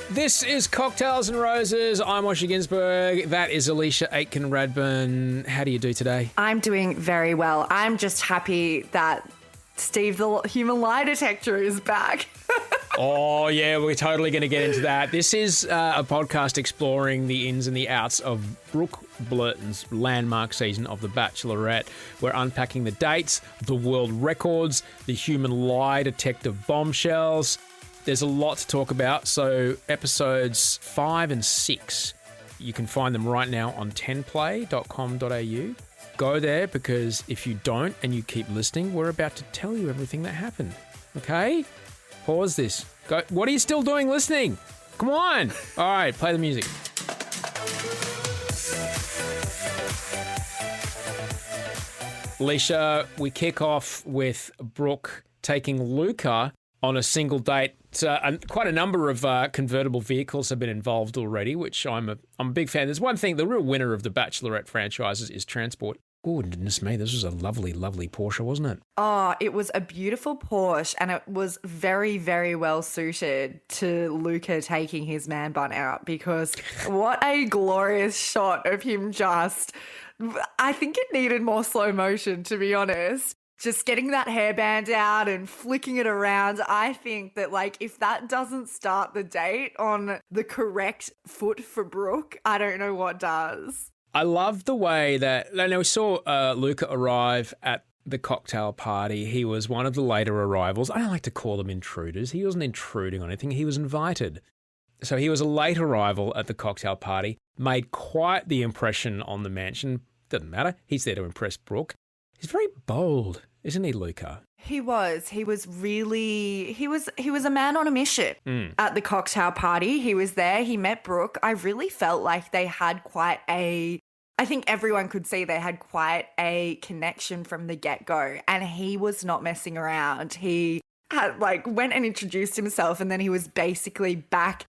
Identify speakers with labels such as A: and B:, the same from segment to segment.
A: This is Cocktails and Roses. I'm Osher Ginsberg. That is Alicia Aitken-Radburn. How do you do today?
B: I'm doing very well. I'm just happy that Steve, the human lie detector, is back.
A: Oh, yeah, we're totally going to get into that. This is a podcast exploring the ins and the outs of Brooke Blurton's landmark season of The Bachelorette. We're unpacking the dates, the world records, the human lie detector bombshells. There's a lot to talk about, so episodes 5 and 6, you can find them right now on 10play.com.au. Go there, because if you don't and you keep listening, we're about to tell you everything that happened. Okay? Pause this. Go. What are you still doing listening? Come on. All right, play the music. Alicia, we kick off with Brooke taking Luca on a single date. Quite a number of convertible vehicles have been involved already, which I'm a big fan. There's one thing, the real winner of the Bachelorette franchises is transport. Goodness me, this was a lovely, lovely Porsche, wasn't it?
B: Oh, it was a beautiful Porsche, and it was very, very well suited to Luca taking his man bun out, because what a glorious shot of him I think it needed more slow motion, to be honest. Just getting that hairband out and flicking it around. I think that, like, if that doesn't start the date on the correct foot for Brooke, I don't know what does.
A: I love the way that, now we saw Luca arrive at the cocktail party. He was one of the later arrivals. I don't like to call them intruders. He wasn't intruding on anything. He was invited. So he was a late arrival at the cocktail party, made quite the impression on the mansion. Doesn't matter. He's there to impress Brooke. He's very bold, isn't he, Luca?
B: He was. He was a man on a mission at the cocktail party. He was there. He met Brooke. I really felt like they had I think everyone could see they had quite a connection from the get-go, and he was not messing around. He had went and introduced himself, and then he was basically back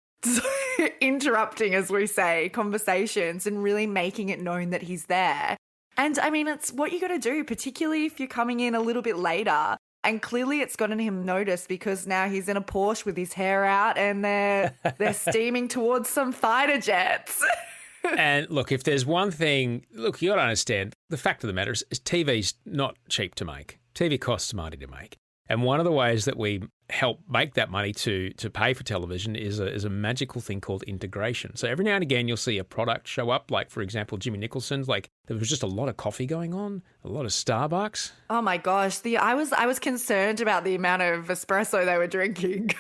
B: interrupting, as we say, conversations and really making it known that he's there. And I mean, it's what you got to do, particularly if you're coming in a little bit later. And clearly it's gotten him noticed, because now he's in a Porsche with his hair out and they're steaming towards some fighter jets.
A: And look, if there's one thing, you got to understand, the fact of the matter is TV's not cheap to make. TV costs money to make. And one of the ways that we help make that money to pay for television is a magical thing called integration. So every now and again, you'll see a product show up, like, for example, Jimmy Nicholson's, there was just a lot of coffee going on, a lot of Starbucks.
B: Oh my gosh. I was concerned about the amount of espresso they were drinking.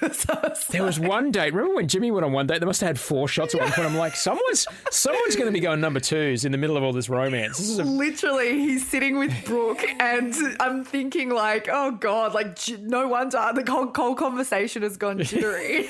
A: There was one date. Remember when Jimmy went on one date? They must have had 4 shots at one point. I'm like, someone's going to be going number 2s in the middle of all this romance.
B: Literally, he's sitting with Brooke, and I'm thinking oh God, no wonder the whole conversation has gone jittery.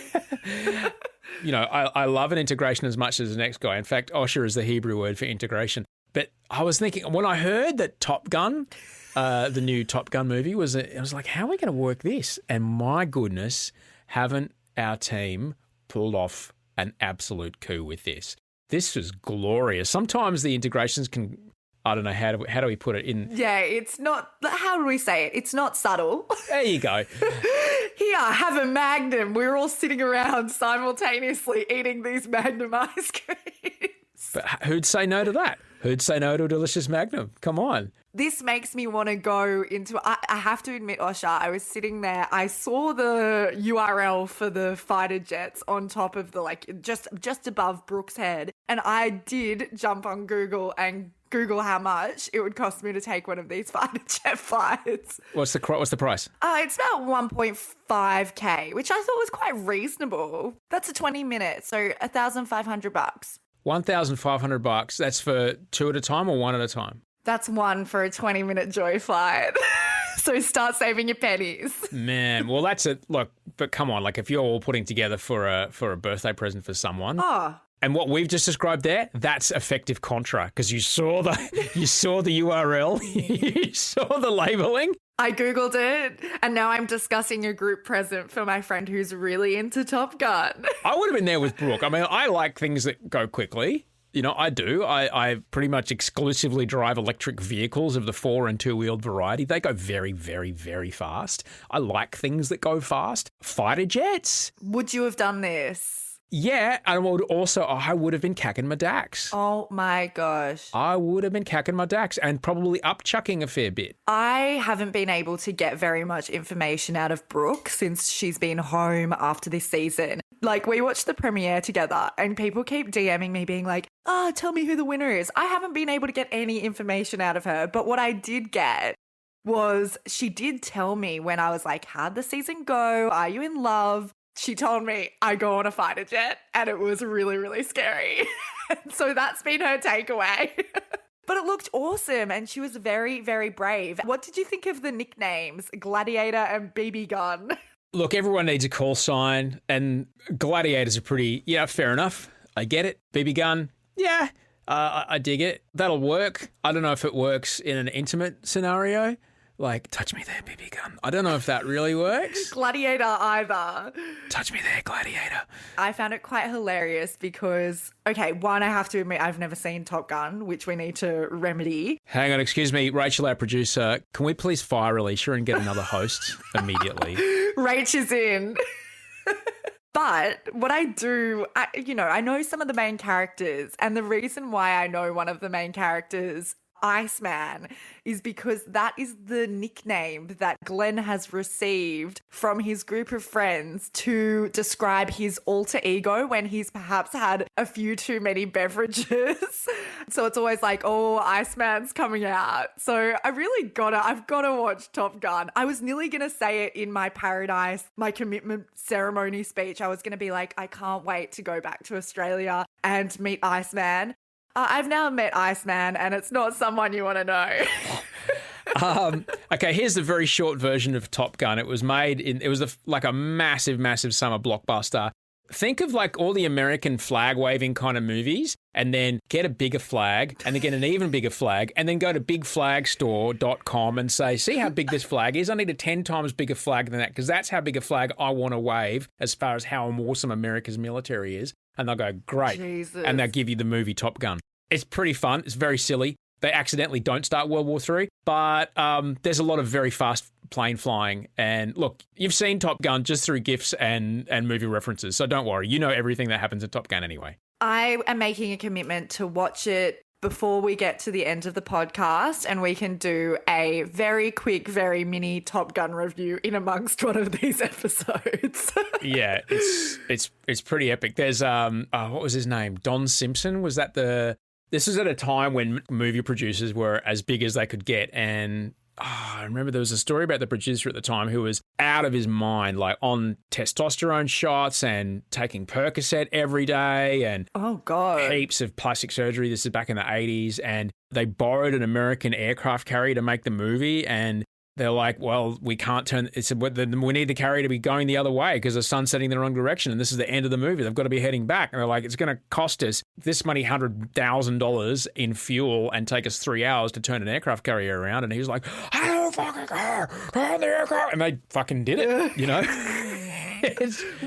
A: I love an integration as much as the next guy. In fact, Osher is the Hebrew word for integration. But I was thinking, when I heard that Top Gun, the new Top Gun movie, I was like, how are we going to work this? And my goodness, haven't our team pulled off an absolute coup with this? This was glorious. Sometimes the integrations can, I don't know, how do we put it in?
B: Yeah, it's not, how do we say it? It's not subtle.
A: There you go.
B: Here, have a Magnum. We're all sitting around simultaneously eating these Magnum ice creams.
A: But who'd say no to that? Who'd say no to a delicious Magnum? Come on.
B: This makes me want to go into, I have to admit, Osher, I was sitting there, I saw the URL for the fighter jets on top of the, just above Brooke's head. And I did jump on Google and Google how much it would cost me to take one of these fighter jet flights.
A: What's the price?
B: It's about 1.5K, which I thought was quite reasonable. That's a 20 minutes, so $1,500.
A: $1,500. That's for 2 at a time or 1 at a time?
B: That's one for a 20-minute joy flight. So start saving your pennies.
A: Man, well, that's it. Look, but come on, if you're all putting together for a birthday present for someone.
B: Oh.
A: And what we've just described there, that's effective contra, because you saw the URL, you saw the labeling.
B: I Googled it, and now I'm discussing a group present for my friend who's really into Top Gun.
A: I would have been there with Brooke. I mean, I like things that go quickly. You know, I do. I pretty much exclusively drive electric vehicles of the 4 and 2-wheeled variety. They go very, very, very fast. I like things that go fast. Fighter jets.
B: Would you have done this?
A: Yeah, and I would have been cacking my dacks.
B: Oh my gosh.
A: I would have been cacking my dacks and probably upchucking a fair bit.
B: I haven't been able to get very much information out of Brooke since she's been home after this season. Like, we watched the premiere together and people keep DMing me being like, tell me who the winner is. I haven't been able to get any information out of her. But what I did get was she did tell me when I was like, how'd the season go? Are you in love? She told me I go on a fighter jet and it was really, really scary. So that's been her takeaway. But it looked awesome and she was very, very brave. What did you think of the nicknames, Gladiator and BB Gun?
A: Look, everyone needs a call sign and Gladiators are pretty, fair enough. I get it. BB Gun, yeah, I dig it. That'll work. I don't know if it works in an intimate scenario. Like, touch me there, BB Gun. I don't know if that really works.
B: Gladiator either.
A: Touch me there, Gladiator.
B: I found it quite hilarious because, okay, one, I have to admit, I've never seen Top Gun, which we need to remedy.
A: Hang on, excuse me, Rachel, our producer. Can we please fire release her and get another host immediately?
B: Rach is in. But what I do, I know some of the main characters, and the reason why I know one of the main characters, Iceman, is because that is the nickname that Glenn has received from his group of friends to describe his alter ego when he's perhaps had a few too many beverages. So it's always like, oh, Iceman's coming out. So I've got to watch Top Gun. I was nearly going to say it in my commitment ceremony speech. I was going to be like, I can't wait to go back to Australia and meet Iceman. I've now met Iceman, and it's not someone you want to know.
A: Okay, here's the very short version of Top Gun. It was like a massive, massive summer blockbuster. Think of like all the American flag waving kind of movies and then get a bigger flag and then get an even bigger flag and then go to bigflagstore.com and say, see how big this flag is? I need a 10 times bigger flag than that because that's how big a flag I want to wave as far as how awesome America's military is. And they'll go, great.
B: Jesus.
A: And they'll give you the movie Top Gun. It's pretty fun. It's very silly. They accidentally don't start World War III, but there's a lot of very fast plane flying. And look, you've seen Top Gun just through GIFs and movie references, so don't worry. You know everything that happens in Top Gun anyway.
B: I am making a commitment to watch it before we get to the end of the podcast, and we can do a very quick, very mini Top Gun review in amongst one of these episodes.
A: Yeah, it's pretty epic. There's what was his name? Don Simpson? Was that This was at a time when movie producers were as big as they could get, and I remember there was a story about the producer at the time who was out of his mind, like on testosterone shots and taking Percocet every day and
B: oh god,
A: heaps of plastic surgery. This is back in the 80s, and they borrowed an American aircraft carrier to make the movie, and they're like, well, we can't turn – we need the carrier to be going the other way because the sun's setting in the wrong direction and this is the end of the movie. They've got to be heading back. And they're like, it's going to cost us this many $100,000 in fuel and take us 3 hours to turn an aircraft carrier around. And he was like, I don't fucking care. Turn the aircraft. And they fucking did it, you know?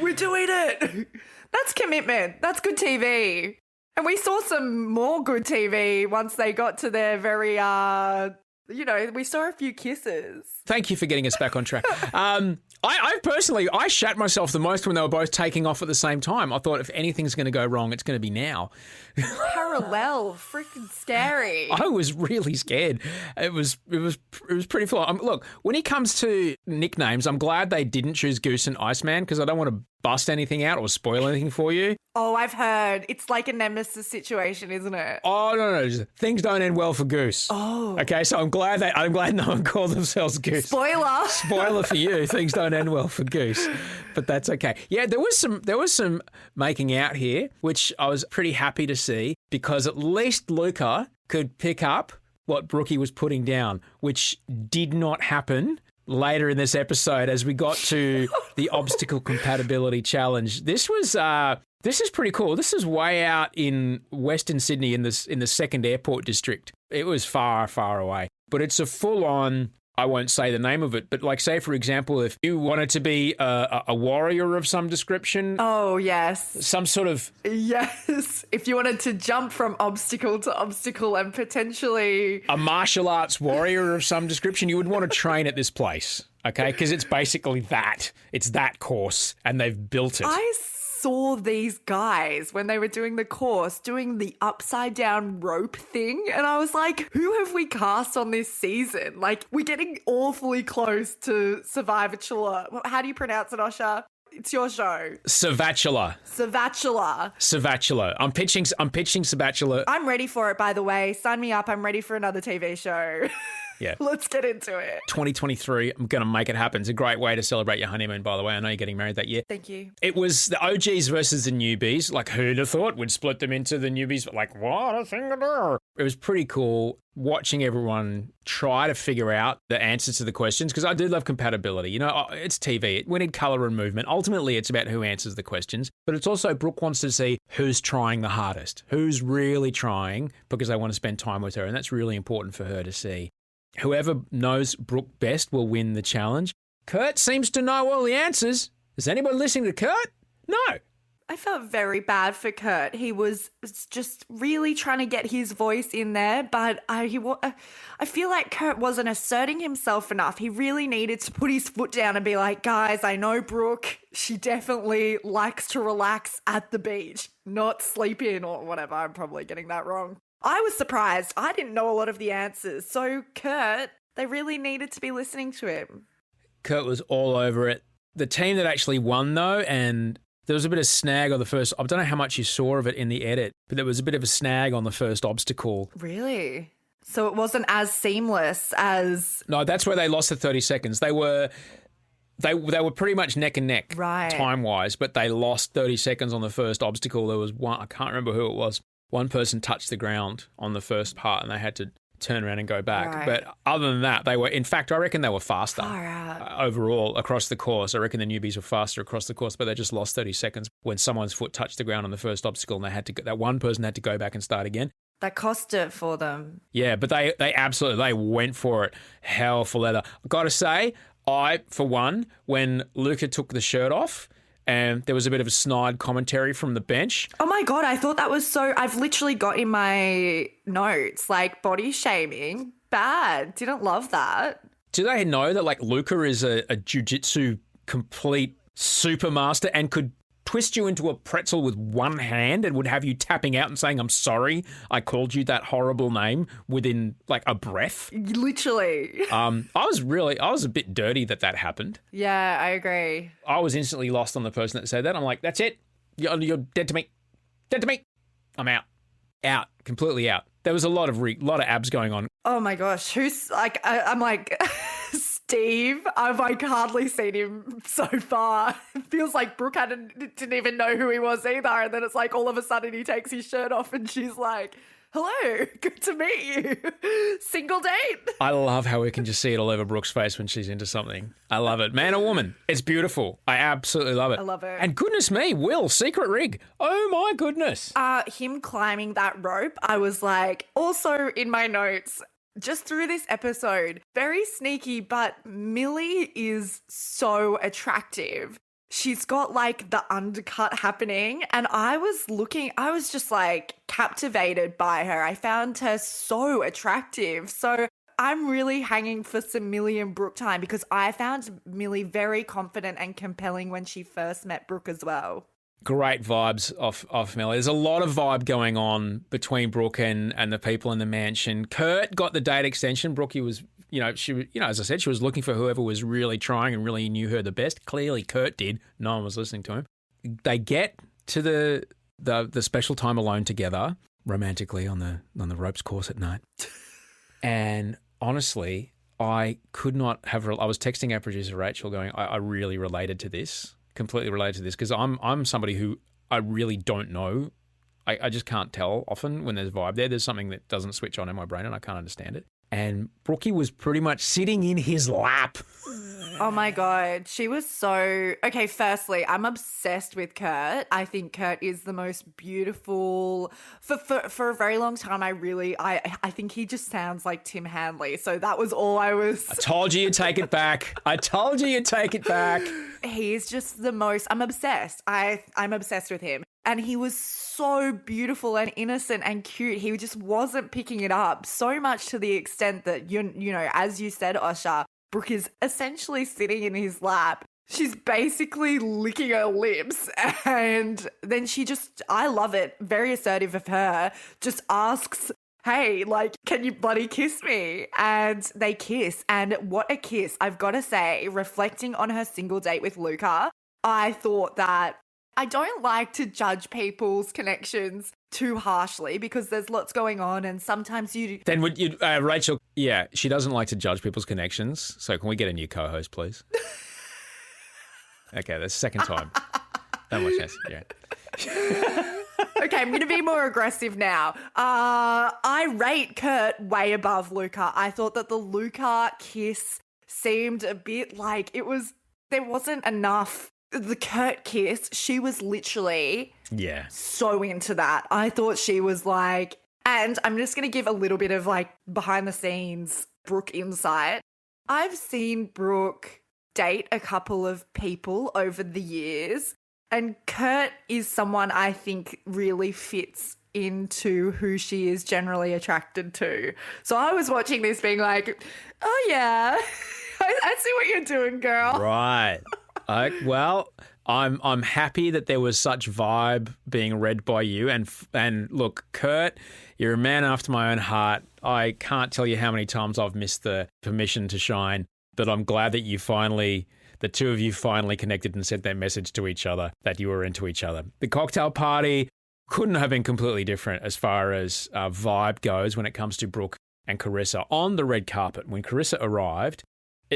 B: We're doing it. That's commitment. That's good TV. And we saw some more good TV once they got to their very we saw a few kisses.
A: Thank you for getting us back on track. I personally shat myself the most when they were both taking off at the same time. I thought if anything's going to go wrong, it's going to be now.
B: Parallel, freaking scary.
A: I was really scared. It was pretty full. Look, when it comes to nicknames, I'm glad they didn't choose Goose and Iceman because I don't want to bust anything out or spoil anything for you.
B: Oh, I've heard. It's like a nemesis situation, isn't it?
A: Oh, no. Things don't end well for Goose.
B: Oh.
A: Okay, so I'm glad no one called themselves Goose.
B: Spoiler.
A: Spoiler for you. Things don't end well for Goose. But that's okay. Yeah, there was some making out here, which I was pretty happy to see because at least Luca could pick up what Brookie was putting down, which did not happen later in this episode as we got to the obstacle compatibility challenge. This is pretty cool. This is way out in Western Sydney in the second airport district. It was far, far away, but it's a full-on I won't say the name of it, but like say, for example, if you wanted to be a warrior of some description.
B: Oh, yes.
A: Some sort of...
B: Yes. If you wanted to jump from obstacle to obstacle and potentially...
A: A martial arts warrior of some description, you would want to train at this place, okay? Because it's basically that. It's that course, and they've built it.
B: I saw these guys when they were doing the course doing the upside down rope thing, and I was like, who have we cast on this season? Like, we're getting awfully close to Survivor. How do you pronounce it, Osha? It's your show.
A: Savatula. I'm pitching Savatula.
B: I'm ready for it, by the way. Sign me up. I'm ready for another TV show.
A: Yeah.
B: Let's get into it.
A: 2023, I'm going to make it happen. It's a great way to celebrate your honeymoon, by the way. I know you're getting married that year.
B: Thank you.
A: It was the OGs versus the newbies. Like, who'd have thought we'd split them into the newbies? But like, what a thing to do. It was pretty cool watching everyone try to figure out the answers to the questions, because I do love compatibility. You know, it's TV. We need colour and movement. Ultimately, it's about who answers the questions. But it's also, Brooke wants to see who's trying the hardest, who's really trying, because they want to spend time with her. And that's really important for her to see. Whoever knows Brooke best will win the challenge. Kurt seems to know all the answers. Is anybody listening to Kurt? No.
B: I felt very bad for Kurt. He was just really trying to get his voice in there, but I feel like Kurt wasn't asserting himself enough. He really needed to put his foot down and be like, guys, I know Brooke. She definitely likes to relax at the beach, not sleep in or whatever. I'm probably getting that wrong. I was surprised. I didn't know a lot of the answers. So Kurt, they really needed to be listening to him.
A: Kurt was all over it. The team that actually won, though, and there was a bit of snag on the first... I don't know how much you saw of it in the edit, but there was a bit of a snag on the first obstacle.
B: Really? So it wasn't as seamless as...
A: No, that's where they lost the 30 seconds. They were pretty much neck and neck,
B: right,
A: time-wise, but they lost 30 seconds on the first obstacle. There was one... I can't remember who it was. One person touched the ground on the first part and they had to turn around and go back.
B: Right.
A: But other than that, in fact, I reckon they were faster overall across the course. I reckon the newbies were faster across the course, but they just lost 30 seconds when someone's foot touched the ground on the first obstacle and that one person had to go back and start again.
B: That cost it for them.
A: Yeah, but they absolutely went for it. Hell for leather. I've got to say, for one, when Luca took the shirt off, and there was a bit of a snide commentary from the bench.
B: Oh my God, I thought that was so... I've literally got in my notes, like, body shaming. Bad. Didn't love that.
A: Do they know that, like, Luca is a jiu-jitsu complete supermaster and could twist you into a pretzel with one hand and would have you tapping out and saying, I'm sorry, I called you that horrible name within, like, a breath?
B: Literally.
A: I was a bit dirty that happened.
B: Yeah, I agree.
A: I was instantly lost on the person that said that. I'm like, that's it. You're dead to me. Dead to me. I'm out. Out. Completely out. There was a lot of abs going on.
B: Oh my gosh. Who's, like, I'm like... Steve, I've like hardly seen him so far. It feels like Brooke didn't even know who he was either. And then it's like all of a sudden he takes his shirt off and she's like, hello, good to meet you. Single date.
A: I love how we can just see it all over Brooke's face when she's into something. I love it. Man or woman, it's beautiful. I absolutely love it.
B: I love it.
A: And goodness me, Will, secret rig. Oh my goodness.
B: Him climbing that rope, I was like, also in my notes, just through this episode, very sneaky, but Millie is so attractive. She's got like the undercut happening, and I was just like captivated by her. I found her so attractive. So I'm really hanging for some Millie and Brooke time, because I found Millie very confident and compelling when she first met Brooke as well.
A: Great vibes off Millie. There's a lot of vibe going on between Brooke and the people in the mansion. Kurt got the date extension. Brooke was, as I said, she was looking for whoever was really trying and really knew her the best. Clearly, Kurt did. No one was listening to him. They get to the special time alone together, romantically on the ropes course at night. And honestly, I could not have. I was texting our producer Rachel, going, I really related to this. Completely related to this, because I'm somebody who I really don't know. I just can't tell often when there's vibe there. There's something that doesn't switch on in my brain and I can't understand it. And Brookie was pretty much sitting in his lap
B: Oh my God. She was so... Okay, firstly, I'm obsessed with Kurt. I think Kurt is the most beautiful... For a very long time, I think he just sounds like Tim Hanley. So that was all I was...
A: I told you you'd take it back. I told you you'd take it back.
B: He's just the most... I'm obsessed. I'm obsessed with him. And he was so beautiful and innocent and cute. He just wasn't picking it up, so much to the extent that, you know, as you said, Osha, Brooke is essentially sitting in his lap. She's basically licking her lips. And then she just, I love it, very assertive of her, just asks, hey, like, can you bloody kiss me? And they kiss. And what a kiss. I've got to say, reflecting on her single date with Luca, I thought that I don't like to judge people's connections too harshly because there's lots going on and sometimes you...
A: Then would you, Rachel, yeah, she doesn't like to judge people's connections. So can we get a new co-host, please? Okay, that's the second time. No more chance, yeah.
B: Okay, I'm going to be more aggressive now. I rate Kurt way above Luca. I thought that the Luca kiss seemed a bit like there wasn't enough... The Kurt kiss, she was literally so into that. I thought she was like, and I'm just going to give a little bit of like behind the scenes Brooke insight. I've seen Brooke date a couple of people over the years, and Kurt is someone I think really fits into who she is generally attracted to. So I was watching this being like, oh yeah, I see what you're doing, girl.
A: Right. Well, I'm happy that there was such vibe being read by you. And look, Kurt, you're a man after my own heart. I can't tell you how many times I've missed the permission to shine, but I'm glad that the two of you finally connected and sent that message to each other, that you were into each other. The cocktail party couldn't have been completely different as far as vibe goes when it comes to Brooke and Carissa on the red carpet. When Carissa arrived,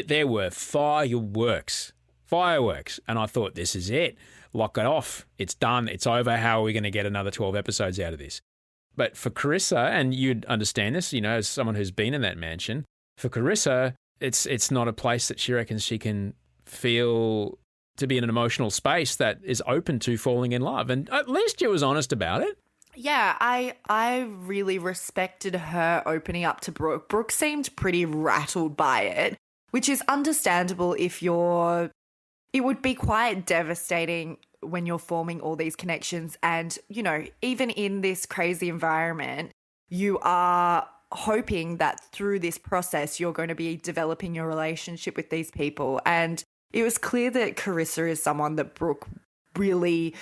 A: there were fireworks. And I thought, this is it. Lock it off. It's done. It's over. How are we going to get another 12 episodes out of this? But for Carissa, and you'd understand this, you know, as someone who's been in that mansion, for Carissa, it's not a place that she reckons she can feel to be in an emotional space that is open to falling in love. And at least you was honest about it.
B: Yeah, I really respected her opening up to Brooke. Brooke seemed pretty rattled by it, which is understandable if it would be quite devastating when you're forming all these connections and, you know, even in this crazy environment, you are hoping that through this process you're going to be developing your relationship with these people. And it was clear that Carissa is someone that Brooke really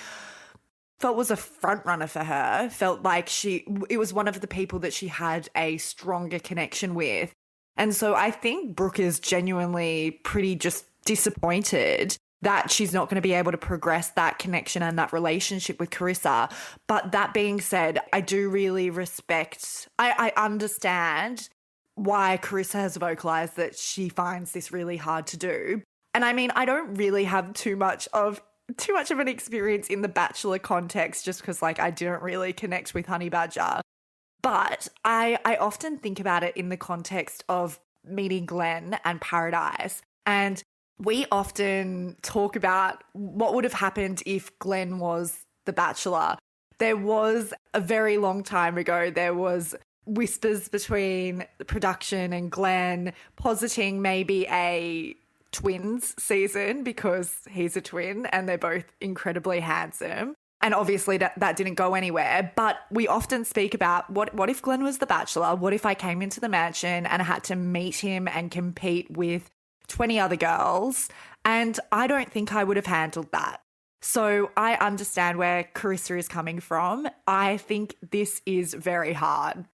B: felt was a front runner for her, felt like it was one of the people that she had a stronger connection with. And so I think Brooke is genuinely pretty just disappointed that she's not going to be able to progress that connection and that relationship with Carissa. But that being said, I do really I understand why Carissa has vocalized that she finds this really hard to do. And I mean, I don't really have too much of an experience in the Bachelor context just because like I didn't really connect with Honey Badger. But I often think about it in the context of meeting Glenn and Paradise. And we often talk about what would have happened if Glenn was the Bachelor. There was a very long time ago, there was whispers between the production and Glenn positing maybe a twins season because he's a twin and they're both incredibly handsome. And obviously that didn't go anywhere. But we often speak about what if Glenn was the Bachelor? What if I came into the mansion and I had to meet him and compete with 20 other girls? And I don't think I would have handled that. So I understand where Carissa is coming from. I think this is very hard.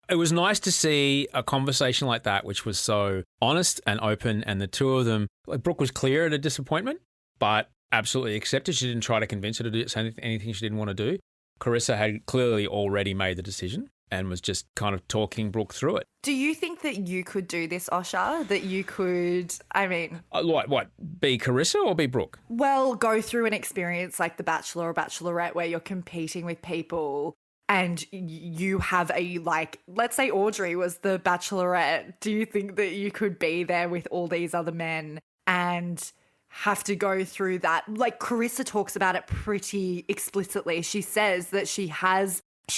A: It was nice to see a conversation like that, which was so honest and open. And the two of them, like Brooke was clear at a disappointment, but absolutely accepted. She didn't try to convince her to do anything she didn't want to do. Carissa had clearly already made the decision and was just kind of talking Brooke through it.
B: Do you think that you could do this, Osha? That you could, I mean...
A: What? Be Carissa or be Brooke?
B: Well, go through an experience like The Bachelor or Bachelorette where you're competing with people and you have let's say Audrey was the Bachelorette. Do you think that you could be there with all these other men and have to go through that. Like Carissa talks about it pretty explicitly. She says that she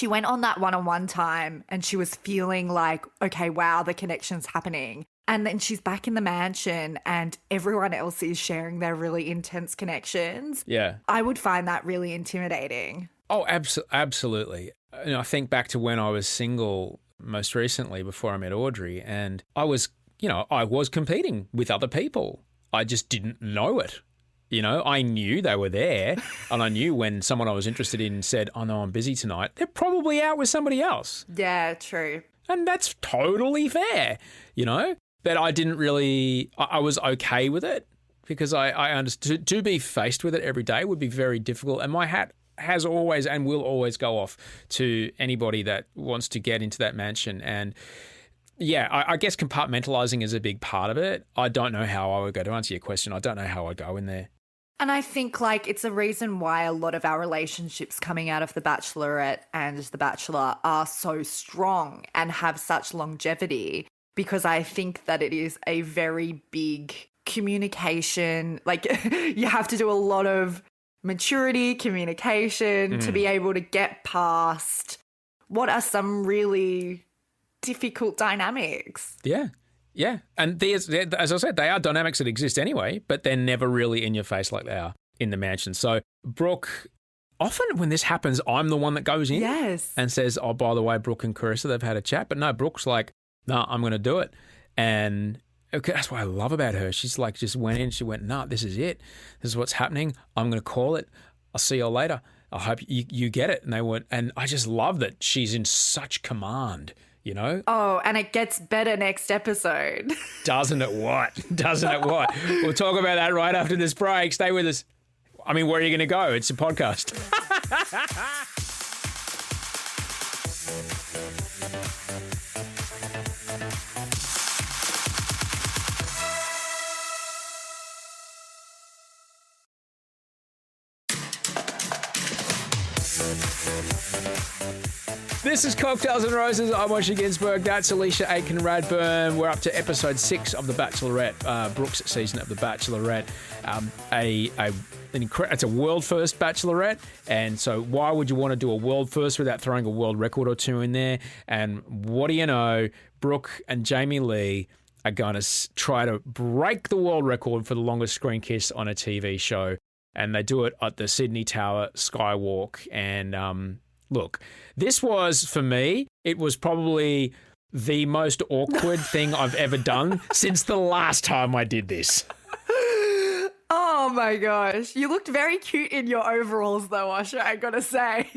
B: went on that one-on-one time and she was feeling like, okay, wow, the connection's happening. And then she's back in the mansion and everyone else is sharing their really intense connections.
A: Yeah.
B: I would find that really intimidating.
A: Oh, absolutely. I think back to when I was single most recently before I met Audrey, and I was competing with other people. I just didn't know it. I knew they were there, and I knew when someone I was interested in said, "Oh no, I'm busy tonight," they're probably out with somebody else.
B: Yeah, true.
A: And that's totally fair, But I didn't really, I was okay with it because I understood to be faced with it every day would be very difficult. And my hat has always and will always go off to anybody that wants to get into that mansion. And yeah, I guess compartmentalizing is a big part of it. I don't know how I would go, to answer your question. I don't know how I'd go in there.
B: And I think it's a reason why a lot of our relationships coming out of The Bachelorette and The Bachelor are so strong and have such longevity, because I think that it is a very big communication. You have to do a lot of maturity, communication to be able to get past what are some really difficult dynamics.
A: Yeah. Yeah. And as I said, they are dynamics that exist anyway, but they're never really in your face like they are in the mansion. So Brooke, often when this happens, I'm the one that goes in and says, oh, by the way, Brooke and Carissa, they've had a chat. But no, Brooke's like, no, I'm going to do it. And okay, that's what I love about her. She's like, just went in, she went, no, this is it. This is what's happening. I'm going to call it. I'll see you later. I hope you get it. And they went, and I just love that she's in such command.
B: Oh, and it gets better next episode.
A: Doesn't it what? Doesn't it what? We'll talk about that right after this break. Stay with us. I mean, where are you going to go? It's a podcast. This is Cocktails and Roses. I'm Osher Ginsberg. That's Alicia Aiken-Radburn. We're up to episode 6 of The Bachelorette, Brooke's season of The Bachelorette. It's a world first Bachelorette, and so why would you want to do a world first without throwing a world record or two in there? And what do you know? Brooke and Jamie Lee are going to try to break the world record for the longest screen kiss on a TV show, and they do it at the Sydney Tower Skywalk. And look, this was, for me, it was probably the most awkward thing I've ever done since the last time I did this.
B: Oh my gosh. You looked very cute in your overalls though, Osher, I gotta say.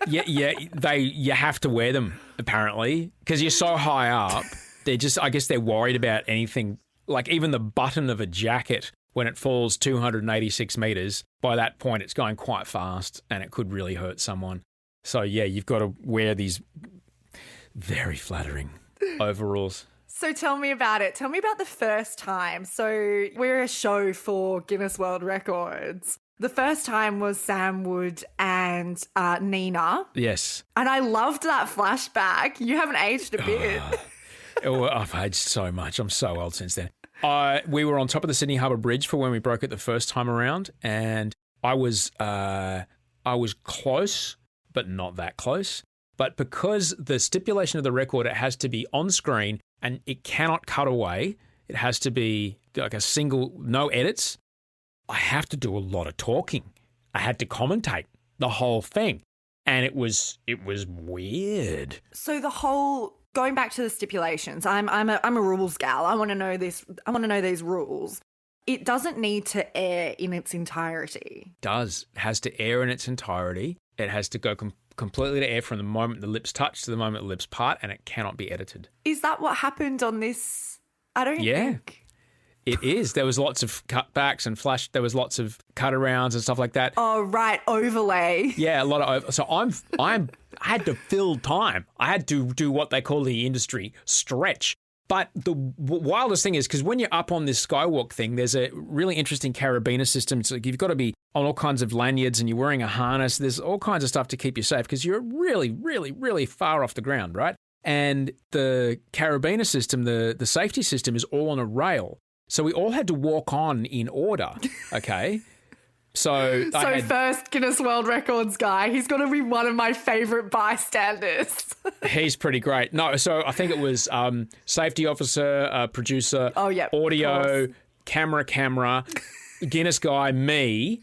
A: You have to wear them, apparently, because you're so high up. I guess they're worried about anything, like even the button of a jacket when it falls 286 meters. By that point, it's going quite fast and it could really hurt someone. So, yeah, you've got to wear these very flattering overalls.
B: So tell me about it. Tell me about the first time. So we're a show for Guinness World Records. The first time was Sam Wood and Nina.
A: Yes.
B: And I loved that flashback. You haven't aged a bit.
A: I've aged so much. I'm so old since then. We were on top of the Sydney Harbour Bridge for when we broke it the first time around, and I was close, but not that close. But because the stipulation of the record, it has to be on screen and it cannot cut away. It has to be like a single, no edits. I have to do a lot of talking. I had to commentate the whole thing, and it was weird.
B: So the whole, going back to the stipulations, I'm a rules gal. I want to know this. I want to know these rules. It doesn't need to air in its entirety.
A: It does. It has to air in its entirety. It has to go completely to air from the moment the lips touch to the moment the lips part, and it cannot be edited.
B: Is that what happened on this? I don't think.
A: It is. There was lots of cutbacks and flash. There was lots of cut arounds and stuff like that.
B: Oh, right. Overlay.
A: Yeah, a lot of So I had to fill time. I had to do what they call the industry stretch. But the wildest thing is, because when you're up on this skywalk thing, there's a really interesting carabiner system. So you've got to be on all kinds of lanyards and you're wearing a harness. There's all kinds of stuff to keep you safe because you're really, really, really far off the ground, right? And the carabiner system, the safety system is all on a rail. So we all had to walk on in order, okay? So
B: first Guinness World Records guy, he's got to be one of my favourite bystanders.
A: He's pretty great. No, so I think it was safety officer, producer, audio, camera, Guinness guy, me,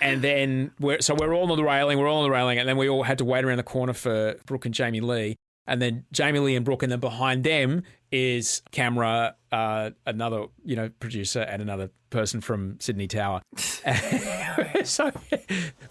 A: and then we're all on the railing, and then we all had to wait around the corner for Brooke and Jamie Lee, and then Jamie Lee and Brooke, and then behind them is camera, another producer, and another person from Sydney Tower. So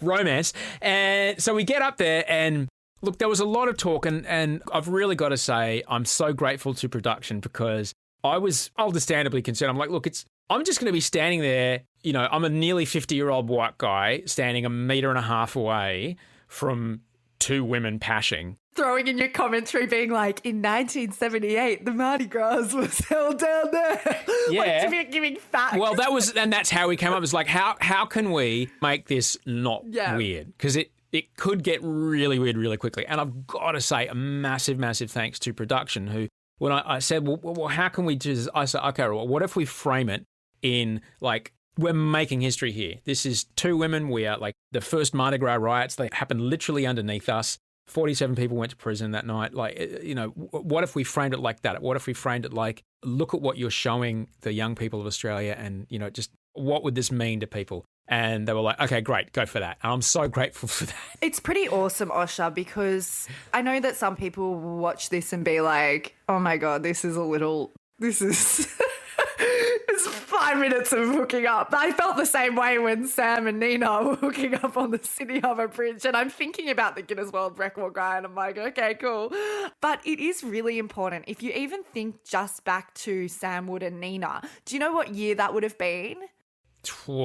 A: romance, and so we get up there, and look, there was a lot of talk, and I've really got to say I'm so grateful to production because I was understandably concerned. I'm like, look, I'm just going to be standing there. I'm a nearly 50-year-old white guy standing 1.5 meters away from two women pashing.
B: Throwing in your commentary being like, in 1978, the Mardi Gras was held down there.
A: Yeah.
B: Like, giving facts.
A: Well, that's how we came up. It's like, how can we make this not weird? Because it could get really weird really quickly. And I've got to say a massive, massive thanks to production who, when I said, well, how can we do this? I said, okay, well, what if we frame it in like, we're making history here. This is two women. We are like the first Mardi Gras riots. They happened literally underneath us. 47 people went to prison that night. Like, what if we framed it like that? What if we framed it like, look at what you're showing the young people of Australia and, just what would this mean to people? And they were like, okay, great, go for that. And I'm so grateful for that.
B: It's pretty awesome, Osher, because I know that some people will watch this and be like, oh my God, this is it's 5 minutes of hooking up. I felt the same way when Sam and Nina were hooking up on the Sydney Harbour Bridge, and I'm thinking about the Guinness World Record guy, and I'm like, okay, cool. But it is really important. If you even think just back to Sam Wood and Nina, do you know what year that would have been?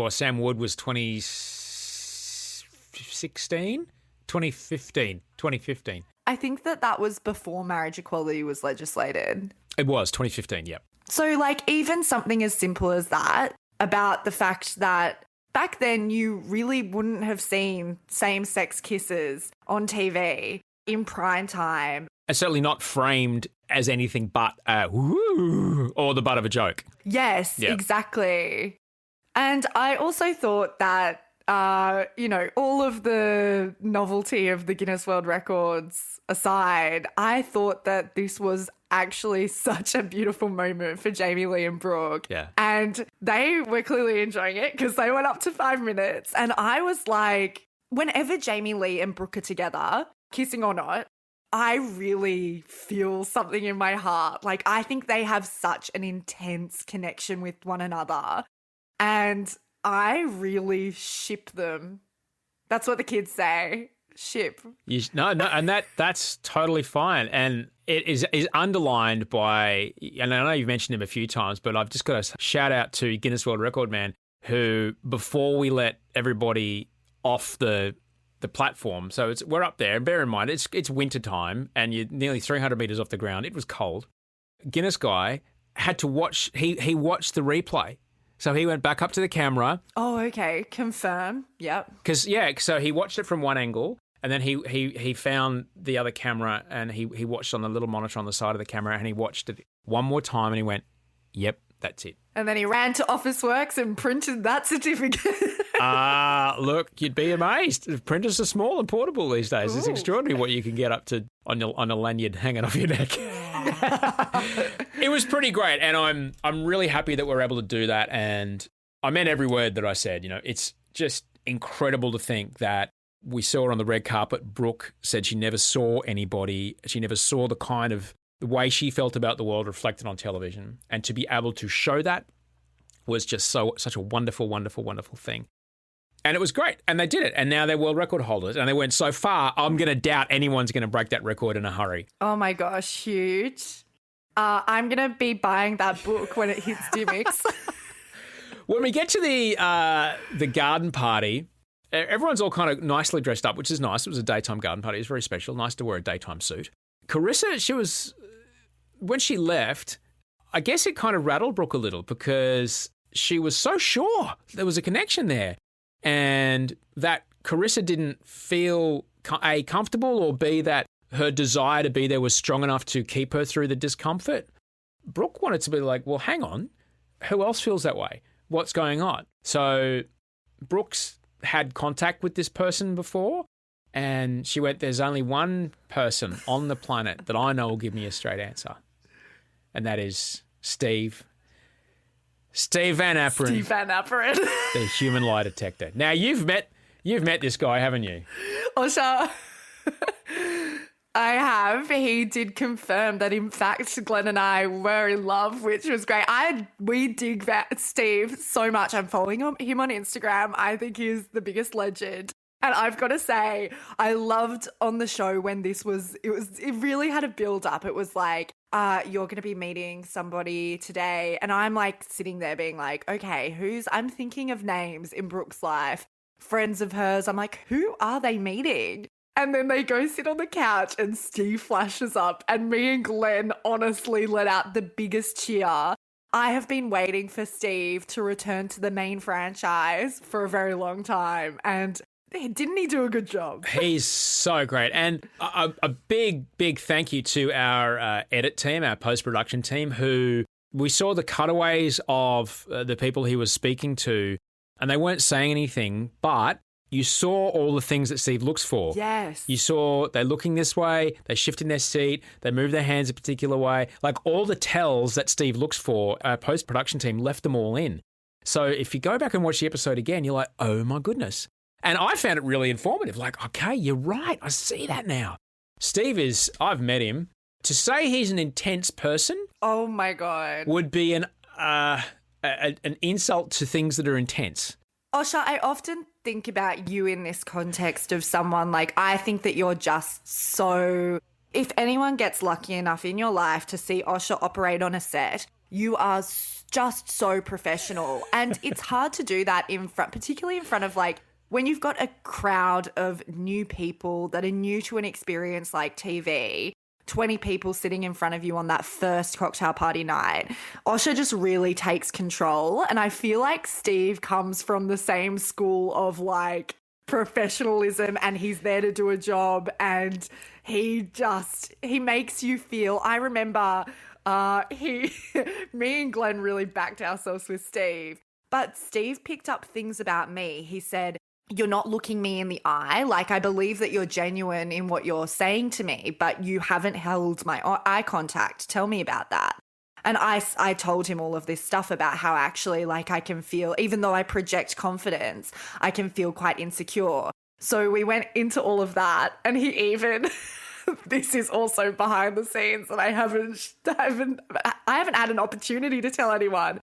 A: Sam Wood was 2016? 2015.
B: I think that was before marriage equality was legislated.
A: It was 2015, yep.
B: So, like, even something as simple as that, about the fact that back then you really wouldn't have seen same-sex kisses on TV in prime time.
A: And certainly not framed as anything but woo, or the butt of a joke.
B: Yes, exactly. And I also thought that, all of the novelty of the Guinness World Records aside, I thought that this was actually such a beautiful moment for Jamie Lee and Brooke.
A: Yeah.
B: And they were clearly enjoying it because they went up to 5 minutes. And I was like, whenever Jamie Lee and Brooke are together, kissing or not, I really feel something in my heart. Like, I think they have such an intense connection with one another. And I really ship them. That's what the kids say. Ship.
A: No, and that's totally fine. And it is underlined by, and I know you've mentioned him a few times, but I've just got to shout out to Guinness World Record man, who, before we let everybody off the platform, so we're up there, and bear in mind, it's winter time, and you're nearly 300 metres off the ground. It was cold. Guinness guy had to watch, he watched the replay. So he went back up to the camera.
B: Oh, okay. Confirm. Yep.
A: So he watched it from one angle, and then he found the other camera, and he watched on the little monitor on the side of the camera, and he watched it one more time, and he went, yep, that's it.
B: And then he ran to Officeworks and printed that certificate.
A: Look, you'd be amazed. Printers are small and portable these days. Ooh. It's extraordinary what you can get up to on a lanyard hanging off your neck. It was pretty great, and I'm really happy that we're able to do that. And I meant every word that I said. It's just incredible to think that we saw her on the red carpet. Brooke said she never saw anybody. She never saw the way she felt about the world reflected on television, and to be able to show that was just such a wonderful, wonderful, wonderful thing. And it was great. And they did it. And now they're world record holders. And they went so far, I'm going to doubt anyone's going to break that record in a hurry.
B: Oh, my gosh. Huge. I'm going to be buying that book when it hits Dimmicks.
A: When we get to the garden party, everyone's all kind of nicely dressed up, which is nice. It was a daytime garden party. It was very special. Nice to wear a daytime suit. Carissa, when she left, I guess it kind of rattled Brooke a little because she was so sure there was a connection there. And that Carissa didn't feel, A, comfortable, or B, that her desire to be there was strong enough to keep her through the discomfort. Brooke wanted to be like, well, hang on. who else feels that way? What's going on? So Brooks had contact with this person before, and she went, there's only one person on the planet that I know will give me a straight answer, and that is Steve Van Apperen.
B: Steve Van Apperen.
A: The human lie detector. Now, you've met this guy, haven't you?
B: Osha, I have. He did confirm that, in fact, Glenn and I were in love, which was great. We dig that Steve so much. I'm following him on Instagram. I think he's the biggest legend. And I've got to say, I loved on the show when it really had a build up. It was like, you're going to be meeting somebody today. And I'm like sitting there being like, okay, I'm thinking of names in Brooke's life, friends of hers. I'm like, who are they meeting? And then they go sit on the couch and Steve flashes up, and me and Glenn honestly let out the biggest cheer. I have been waiting for Steve to return to the main franchise for a very long time, and didn't he do a good job? He's
A: so great. And a big, big thank you to our edit team, our post-production team, who we saw the cutaways of the people he was speaking to, and they weren't saying anything, but you saw all the things that Steve looks for.
B: Yes.
A: You saw they're looking this way, they shift in their seat, they move their hands a particular way. Like all the tells that Steve looks for, our post-production team left them all in. So if you go back and watch the episode again, you're like, oh my goodness. And I found it really informative. Like, okay, you're right. I see that now. I've met him. To say he's an intense person.
B: Oh my God.
A: Would be an insult to things that are intense.
B: Osha, I often think about you in this context of someone like, I think that you're just so, if anyone gets lucky enough in your life to see Osha operate on a set, you are just so professional. And it's hard to do that particularly in front of like, when you've got a crowd of new people that are new to an experience like TV, 20 people sitting in front of you on that first cocktail party night, Osha just really takes control. And I feel like Steve comes from the same school of like professionalism, and he's there to do a job, and he makes you feel, I remember me and Glenn really backed ourselves with Steve, but Steve picked up things about me. He said, you're not looking me in the eye. Like, I believe that you're genuine in what you're saying to me, but you haven't held my eye contact. Tell me about that. And I told him all of this stuff about how actually, like, I can feel, even though I project confidence, I can feel quite insecure. So we went into all of that, and he even, this is also behind the scenes, and I haven't had an opportunity to tell anyone.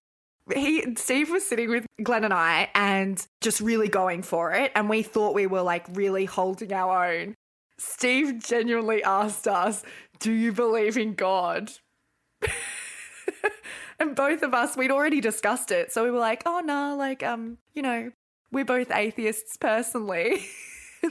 B: Steve was sitting with Glenn and I and just really going for it, and we thought we were like really holding our own. Steve genuinely asked us, do you believe in God? And both of us, we'd already discussed it, so we were like, oh no, like we're both atheists personally.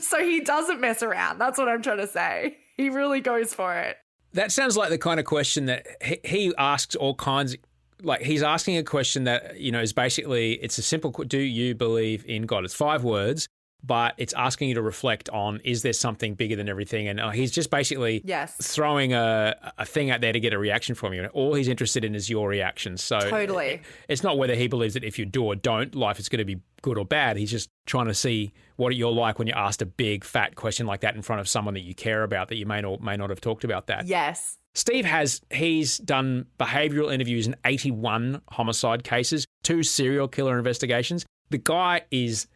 B: So he doesn't mess around. That's what I'm trying to say. He really goes for it.
A: That sounds like the kind of question that he asks all kinds of. Like, he's asking a question that, is basically, it's a simple, do you believe in God? It's 5 words, but it's asking you to reflect on, is there something bigger than everything? And he's just basically throwing a thing out there to get a reaction from you. And all he's interested in is your reaction. So
B: totally.
A: It's not whether he believes that if you do or don't, life is going to be good or bad. He's just trying to see what you're like when you're asked a big, fat question like that in front of someone that you care about, that you may not have talked about that.
B: Yes.
A: Steve he's done behavioural interviews in 81 homicide cases, 2 serial killer investigations. The guy is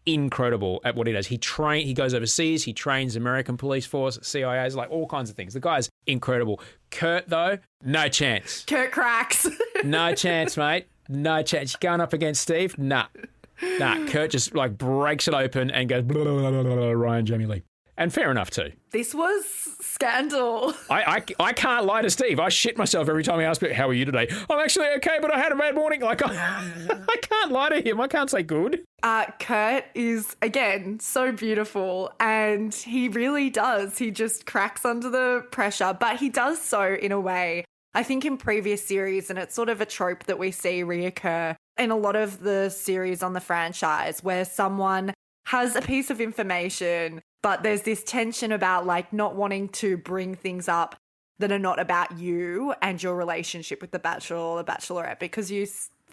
A: incredible at what he does. He goes overseas, he trains American police force, CIAs, like all kinds of things. The guy's incredible. Kurt, though, no chance.
B: Kurt cracks.
A: No chance, mate. No chance. You're going up against Steve? Nah. Kurt just like breaks it open and goes, blah, blah, blah, blah, blah, Ryan Jamie Lee. And fair enough too.
B: This was scandal.
A: I can't lie to Steve. I shit myself every time he asks me, how are you today? I'm actually okay, but I had a bad morning. Like, I can't lie to him. I can't say good.
B: Kurt is, again, so beautiful, and he really does. He just cracks under the pressure, but he does so in a way, I think in previous series, and it's sort of a trope that we see reoccur in a lot of the series on the franchise, where someone has a piece of information, but there's this tension about like not wanting to bring things up that are not about you and your relationship with the Bachelor or the Bachelorette, because you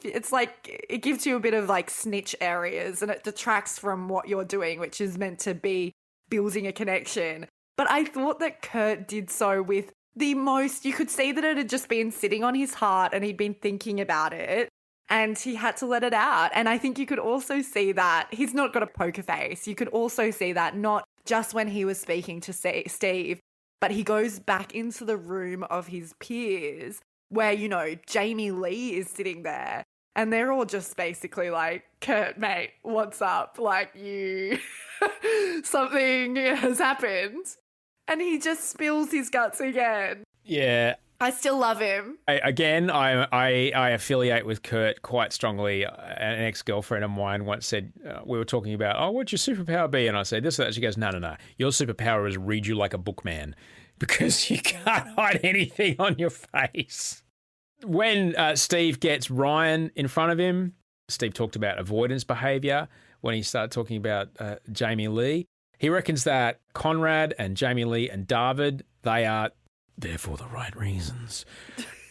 B: it's like it gives you a bit of like snitch areas and it detracts from what you're doing, which is meant to be building a connection. But I thought that Kurt did so with the most, you could see that it had just been sitting on his heart and he'd been thinking about it and he had to let it out. And I think you could also see that he's not got a poker face. You could also see that not just when he was speaking to Steve, but he goes back into the room of his peers where, you know, Jamie Lee is sitting there and they're all just basically like, Kurt, mate, what's up? Like you, something has happened. And he just spills his guts again.
A: Yeah.
B: I still love him.
A: I affiliate with Kurt quite strongly. An ex-girlfriend of mine once said, we were talking about, oh, what's your superpower be? And I said this or that. She goes, no. Your superpower is read you like a bookman because you can't hide anything on your face. When Steve gets Ryan in front of him, Steve talked about avoidance behaviour when he started talking about Jamie Lee. He reckons that Conrad and Jamie Lee and David, they are there for the right reasons.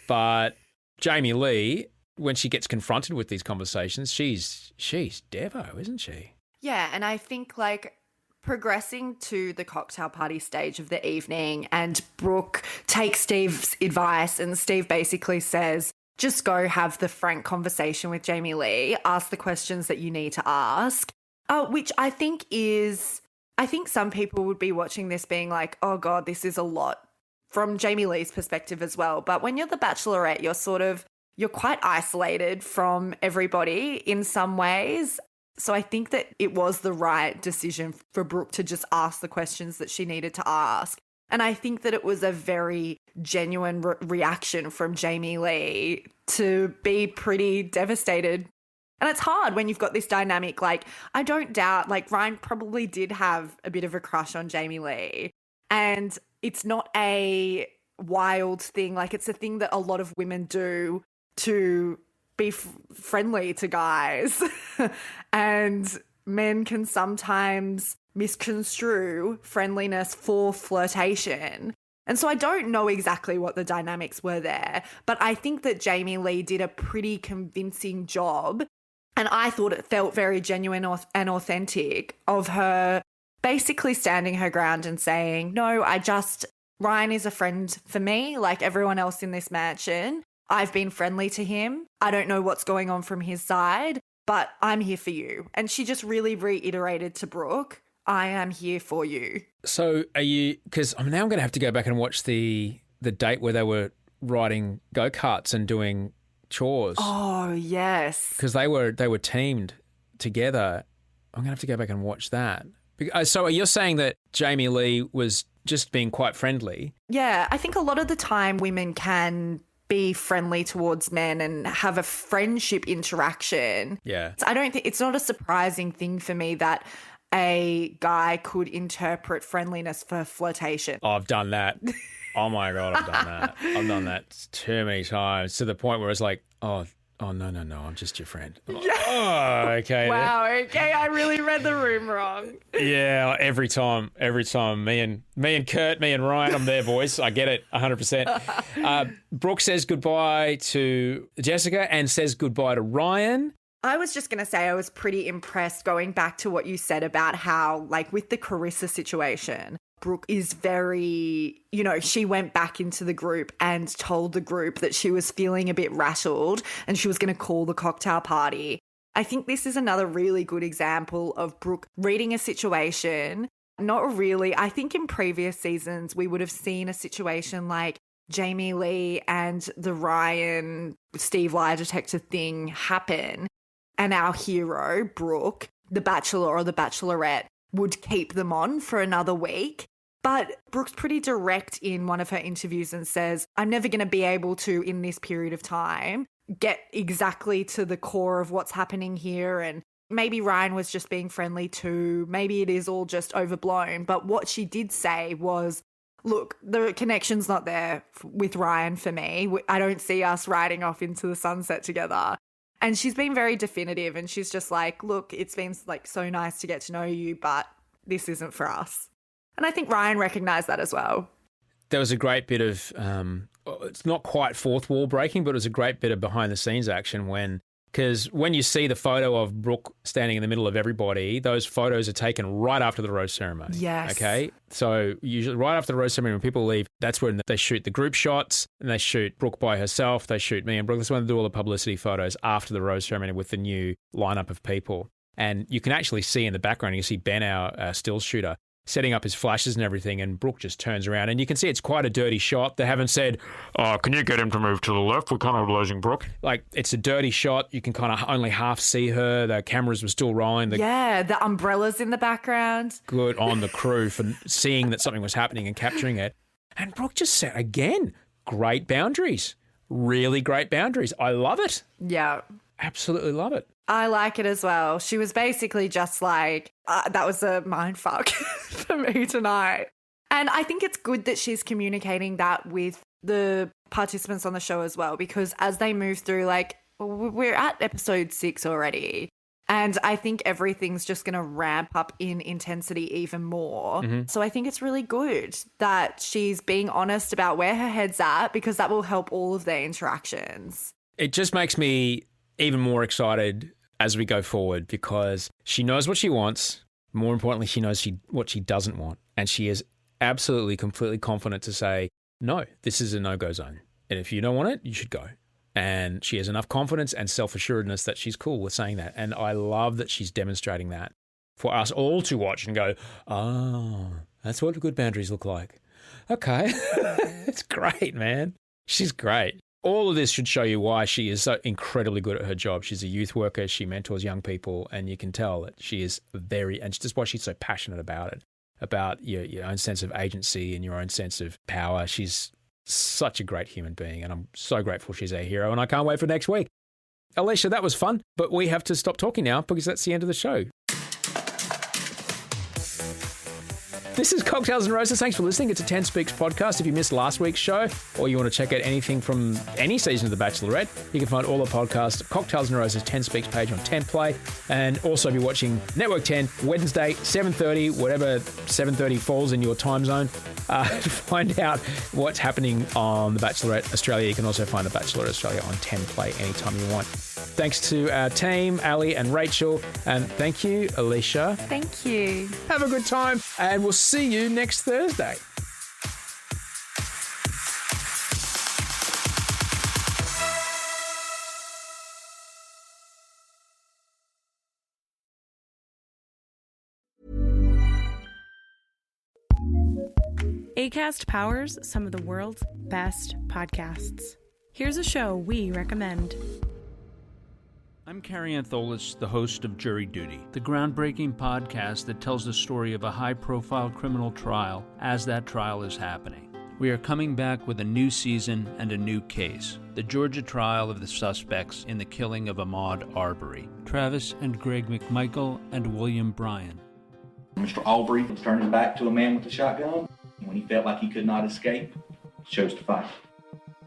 A: But Jamie Lee, when she gets confronted with these conversations, she's Devo, isn't she?
B: Yeah, and I think like progressing to the cocktail party stage of the evening and Brooke takes Steve's advice and Steve basically says, just go have the frank conversation with Jamie Lee, ask the questions that you need to ask, which I think some people would be watching this being like, oh God, this is a lot from Jamie Lee's perspective as well. But when you're the Bachelorette, you're quite isolated from everybody in some ways. So I think that it was the right decision for Brooke to just ask the questions that she needed to ask. And I think that it was a very genuine reaction from Jamie Lee to be pretty devastated. And it's hard when you've got this dynamic. Like, I don't doubt, like, Ryan probably did have a bit of a crush on Jamie Lee. And it's not a wild thing. Like, it's a thing that a lot of women do to be friendly to guys. And men can sometimes misconstrue friendliness for flirtation. And so I don't know exactly what the dynamics were there, but I think that Jamie Lee did a pretty convincing job. And I thought it felt very genuine and authentic of her basically standing her ground and saying, no, Ryan is a friend for me, like everyone else in this mansion. I've been friendly to him. I don't know what's going on from his side, but I'm here for you. And she just really reiterated to Brooke, I am here for you.
A: So because now I'm going to have to go back and watch the date where they were riding go-karts and doing chores.
B: Oh, yes.
A: Because they were teamed together. I'm going to have to go back and watch that. So you're saying that Jamie Lee was just being quite friendly?
B: Yeah, I think a lot of the time women can be friendly towards men and have a friendship interaction.
A: Yeah.
B: So I don't think it's not a surprising thing for me that a guy could interpret friendliness for flirtation.
A: Oh, I've done that. Oh my God, I've done that. I've done that too many times to the point where it's like, no, I'm just your friend. Oh, okay.
B: Wow, okay, I really read the room wrong.
A: Yeah, every time. Me and Kurt, me and Ryan, I'm there, boys. I get it, 100%. Brooke says goodbye to Jessica and says goodbye to Ryan.
B: I was just going to say I was pretty impressed going back to what you said about how, like, with the Carissa situation, Brooke is very, she went back into the group and told the group that she was feeling a bit rattled and she was going to call the cocktail party. I think this is another really good example of Brooke reading a situation. Not really. I think in previous seasons we would have seen a situation like Jamie Lee and the Ryan Steve lie detector thing happen, and our hero, Brooke, the Bachelor or the Bachelorette, would keep them on for another week. But Brooke's pretty direct in one of her interviews and says, I'm never going to be able to, in this period of time, get exactly to the core of what's happening here. And maybe Ryan was just being friendly too. Maybe it is all just overblown. But what she did say was, look, the connection's not there with Ryan for me. I don't see us riding off into the sunset together. And she's been very definitive and she's just like, look, it's been like so nice to get to know you, but this isn't for us. And I think Ryan recognised that as well.
A: There was a great bit of, it's not quite fourth wall breaking, but it was a great bit of behind the scenes action when Because when you see the photo of Brooke standing in the middle of everybody, those photos are taken right after the rose ceremony.
B: Yes.
A: Okay. So usually right after the rose ceremony, when people leave, that's when they shoot the group shots and they shoot Brooke by herself. They shoot me and Brooke. That's when they do all the publicity photos after the rose ceremony with the new lineup of people. And you can actually see in the background, you see Ben, our still shooter, setting up his flashes and everything, and Brooke just turns around, and you can see it's quite a dirty shot. They haven't said, "Oh, can you get him to move to the left? We're kind of losing Brooke." Like, it's a dirty shot. You can kind of only half see her. The cameras were still rolling.
B: The umbrellas in the background.
A: Good on the crew for seeing that something was happening and capturing it. And Brooke just said, again, great boundaries. Really great boundaries. I love it.
B: Yeah.
A: Absolutely love it.
B: I like it as well. She was basically just like, that was a mind fuck for me tonight. And I think it's good that she's communicating that with the participants on the show as well, because as they move through, like, we're at episode 6 already. And I think everything's just going to ramp up in intensity even more. Mm-hmm. So I think it's really good that she's being honest about where her head's at, because that will help all of their interactions.
A: It just makes me even more excited as we go forward, because she knows what she wants. More importantly, she knows what she doesn't want. And she is absolutely, completely confident to say, no, this is a no-go zone. And if you don't want it, you should go. And she has enough confidence and self-assuredness that she's cool with saying that. And I love that she's demonstrating that for us all to watch and go, oh, that's what good boundaries look like. Okay. It's great, man. She's great. All of this should show you why she is so incredibly good at her job. She's a youth worker. She mentors young people, and you can tell that she is and just why she's so passionate about it, about your own sense of agency and your own sense of power. She's such a great human being, and I'm so grateful she's our hero, and I can't wait for next week. Alicia, that was fun, but we have to stop talking now because that's the end of the show. This is Cocktails and Roses. Thanks for listening. It's a 10 Speaks podcast. If you missed last week's show or you want to check out anything from any season of The Bachelorette, you can find all the podcasts, Cocktails and Roses 10 Speaks page on 10 Play. And also be watching Network 10, Wednesday, 7:30, whatever 7:30 falls in your time zone, to find out what's happening on The Bachelorette Australia. You can also find The Bachelorette Australia on 10 Play anytime you want. Thanks to our team, Ali and Rachel. And thank you, Alicia.
B: Thank you.
A: Have a good time, and we'll see you next Thursday.
C: Acast powers some of the world's best podcasts. Here's a show we recommend.
D: I'm Carrie Antholis, the host of Jury Duty, the groundbreaking podcast that tells the story of a high-profile criminal trial as that trial is happening. We are coming back with a new season and a new case, the Georgia trial of the suspects in the killing of Ahmaud Arbery, Travis and Greg McMichael and William Bryan.
E: Mr. Aubrey was turning back to a man with a shotgun, and when he felt like he could not escape, chose to fight.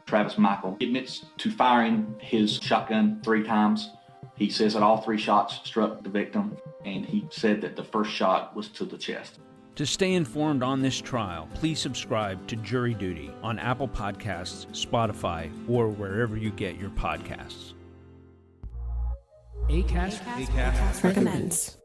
E: Travis Michael admits to firing his shotgun 3 times. He says that all 3 shots struck the victim, and he said that the first shot was to the chest.
D: To stay informed on this trial, please subscribe to Jury Duty on Apple Podcasts, Spotify, or wherever you get your podcasts.
A: Acast
C: recommends.